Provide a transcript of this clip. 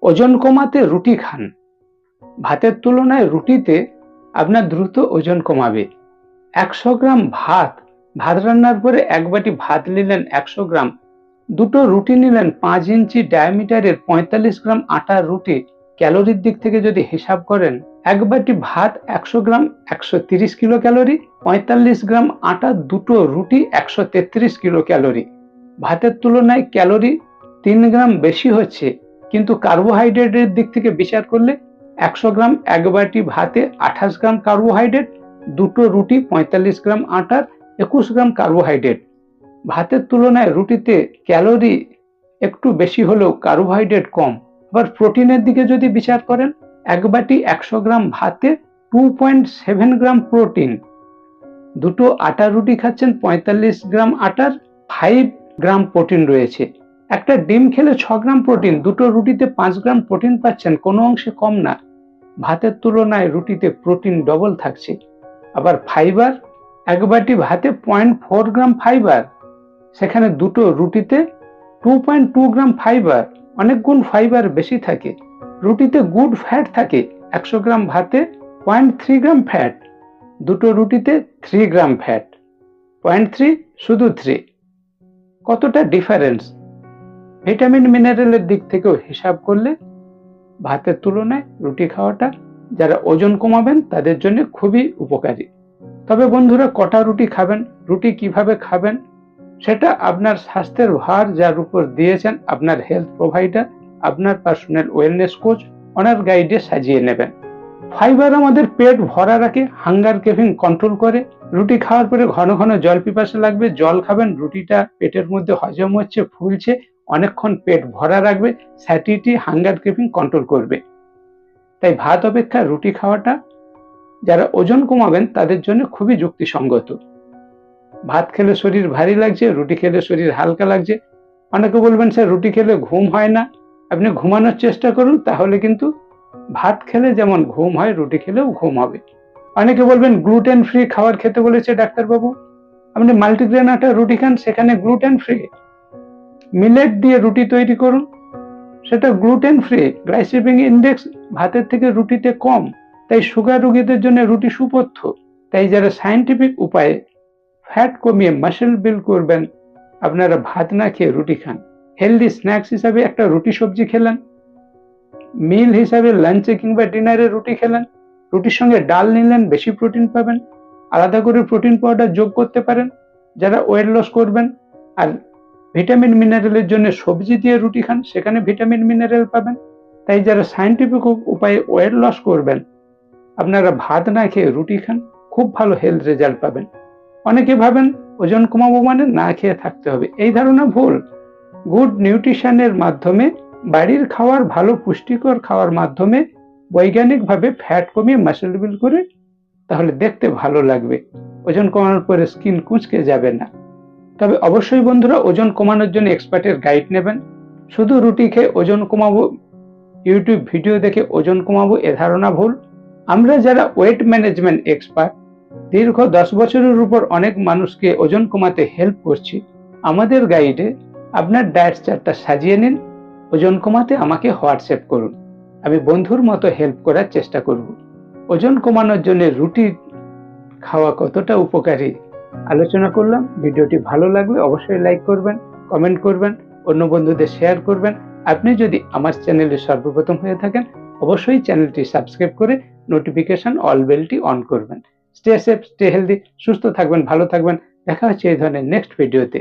ওজন কমাতে রুটি খান। ভাতের তুলনায় রুটিতে আপনার দ্রুত ওজন কমাবে। ১০০ গ্রাম ভাত রান্নার পরে ১ বাটি ভাত নিলেন ১০০ গ্রাম, দুটো রুটি নিলেন ৫ ইঞ্চি ডায়ামিটারের ৪৫ গ্রাম আটার রুটি। ক্যালোরির দিক থেকে যদি হিসাব করেন, ১ বাটি ভাত ১০০ গ্রাম ১৩০ কিলো ক্যালোরি, ৪৫ গ্রাম আটা, দুটো রুটি ১৩৩ কিলো ক্যালোরি। ভাতের তুলনায় ক্যালোরি ৩ গ্রাম বেশি হচ্ছে, কিন্তু কার্বোহাইড্রেটের দিক থেকে বিচার করলে ১০০ গ্রাম ১ বাটি ভাতে ২৮ গ্রাম কার্বোহাইড্রেট, দুটো রুটি ৪৫ গ্রাম আটার ২১ গ্রাম কার্বোহাইড্রেট। ভাতের তুলনায় রুটিতে ক্যালোরি একটু বেশি হলেও কার্বোহাইড্রেট কম। আবার প্রোটিনের দিকে যদি বিচার করেন, ১ বাটি ১০০ গ্রাম ভাতে 2.7 গ্রাম প্রোটিন, দুটো আটার রুটি খাচ্ছেন ৪৫ গ্রাম আটার 5 গ্রাম প্রোটিন রয়েছে। একটা ডিম খেলে ৬ গ্রাম প্রোটিন, দুটো রুটিতে ৫ গ্রাম প্রোটিন পাচ্ছেন, কোনো অংশে কম না। ভাতের তুলনায় রুটিতে প্রোটিন ডবল থাকছে। আবার ফাইবার, ১ বাটি ভাতে 0.4 গ্রাম ফাইবার, সেখানে দুটো রুটিতে 2.2 গ্রাম ফাইবার, অনেক গুণ ফাইবার বেশি থাকে। রুটিতে গুড ফ্যাট থাকে, ১০০ গ্রাম ভাতে 0.3 গ্রাম ফ্যাট, দুটো রুটিতে 3 গ্রাম ফ্যাট। 0.3 শুধু 3, কতটা ডিফারেন্স! ভিটামিন মিনারেলের দিক থেকেও হিসাব করলে ভাতের তুলনায় রুটি খাওয়াটা যারা ওজন কমাবেন তাদের জন্য খুবই উপকারী। তবে বন্ধুরা, কটা রুটি খাবেন, রুটি কিভাবে খাবেন, সেটা আপনার স্বাস্থ্যের ভার যার উপর দিয়েছেন আপনার হেলথ প্রোভাইডার, আপনার পার্সোনাল ওয়েলনেস কোচ, ওনার গাইডে সাজিয়ে নেবেন। ফাইবার আমাদের পেট ভরা রাখে, হাঙ্গার ক্রেভিং কন্ট্রোল করে। রুটি খাওয়ার পরে ঘন ঘন জল পিপাসা লাগবে, জল খাবেন, রুটিটা পেটের মধ্যে হজম হচ্ছে, ফুলছে, অনেকক্ষণ পেট ভরা রাখবে, স্যাটিটি, হাঙ্গার ক্রেভিং কন্ট্রোল করবে। তাই ভাত অপেক্ষা রুটি খাওয়াটা যারা ওজন কমাবেন তাদের জন্য খুবই যুক্তিসঙ্গত। ভাত খেলে শরীর ভারী লাগছে, রুটি খেলে শরীর হালকা লাগছে। অনেকে বলবেন স্যার রুটি খেলে ঘুম হয় না। আপনি ঘুমানোর চেষ্টা করুন, তাহলে কিন্তু ভাত খেলে যেমন ঘুম হয় রুটি খেলেও ঘুম হবে। অনেকে বলবেন গ্লুটেন ফ্রি খাবার খেতে বলেছে ডাক্তারবাবু। আপনি মাল্টিগ্রেন আটার রুটি খান, সেখানে গ্লুটেন ফ্রি। মিলেট দিয়ে রুটি তৈরি করুন, সেটা গ্লুটেন ফ্রি। গ্লাইসেমিক ইন্ডেক্স ভাতের থেকে রুটিতে কম, তাই সুগার রোগীদের জন্য রুটি সুপথ্য। তাই যারা সায়েন্টিফিক উপায়ে ফ্যাট কমিয়ে মাসল বিল্ড করবেন, আপনারা ভাত না খেয়ে রুটি খান। হেলদি স্ন্যাক্স হিসাবে একটা রুটি সবজি খেলেন, মিল হিসাবে লাঞ্চে কিংবা ডিনারে রুটি খেলেন, রুটির সঙ্গে ডাল নিলেন, বেশি প্রোটিন পাবেন। আলাদা করে প্রোটিন পাউডার যোগ করতে পারেন যারা ওয়েট লস করবেন। আর ভিটামিন মিনারেলের জন্য সবজি দিয়ে রুটি খান, সেখানে ভিটামিন মিনারেল পাবেন। তাই যারা সায়েন্টিফিক উপায়ে ওয়েট লস করবেন, আপনারা ভাত না খেয়ে রুটি খান, খুব ভালো হেলথ রেজাল্ট পাবেন। অনেকে ভাবেন ওজন কমাবো মানে না খেয়ে থাকতে হবে, এই ধারণা ভুল। গুড নিউট্রিশনের মাধ্যমে, বাড়ির খাওয়ার, ভালো পুষ্টিকর খাওয়ার মাধ্যমে বৈজ্ঞানিকভাবে ফ্যাট কমিয়ে মাসল বিল্ড করে, তাহলে দেখতে ভালো লাগবে, ওজন কমানোর পরে স্কিন কুঁচকে যাবে না। তবে অবশ্যই বন্ধুরা, ওজন কমানোর জন্য এক্সপার্টের গাইড নেবেন। শুধু রুটি খেয়ে ওজন কমাবো, ইউটিউব ভিডিও দেখে ওজন কমাবো, এ ধারণা ভুল। আমরা যারা ওয়েট ম্যানেজমেন্ট এক্সপার্ট, দীর্ঘ 10 বছরের উপর অনেক মানুষকে ওজন কমাতে হেল্প করছি, আমাদের গাইডে আপনার ডায়েট চার্টটা সাজিয়ে নিন, ওজন কমাতে আমাকে হোয়াটসঅ্যাপ করুন, আমি বন্ধুর মতো হেল্প করার চেষ্টা করব। ওজন কমানোর জন্য রুটি খাওয়া কতটা উপকারী আলোচনা করলাম। ভিডিওটি ভালো লাগলে অবশ্যই লাইক করবেন, কমেন্ট করবেন, অন্য বন্ধুদের শেয়ার করবেন। আপনি যদি আমার চ্যানেলে সর্বপ্রথম হয়ে থাকেন, অবশ্যই চ্যানেলটি সাবস্ক্রাইব করে নোটিফিকেশন অল বেলটি অন করবেন। স্টে সেফ, স্টে হেলদি, সুস্থ থাকবেন, ভালো থাকবেন। দেখা হচ্ছে এই ধরনের নেক্সট ভিডিওতে।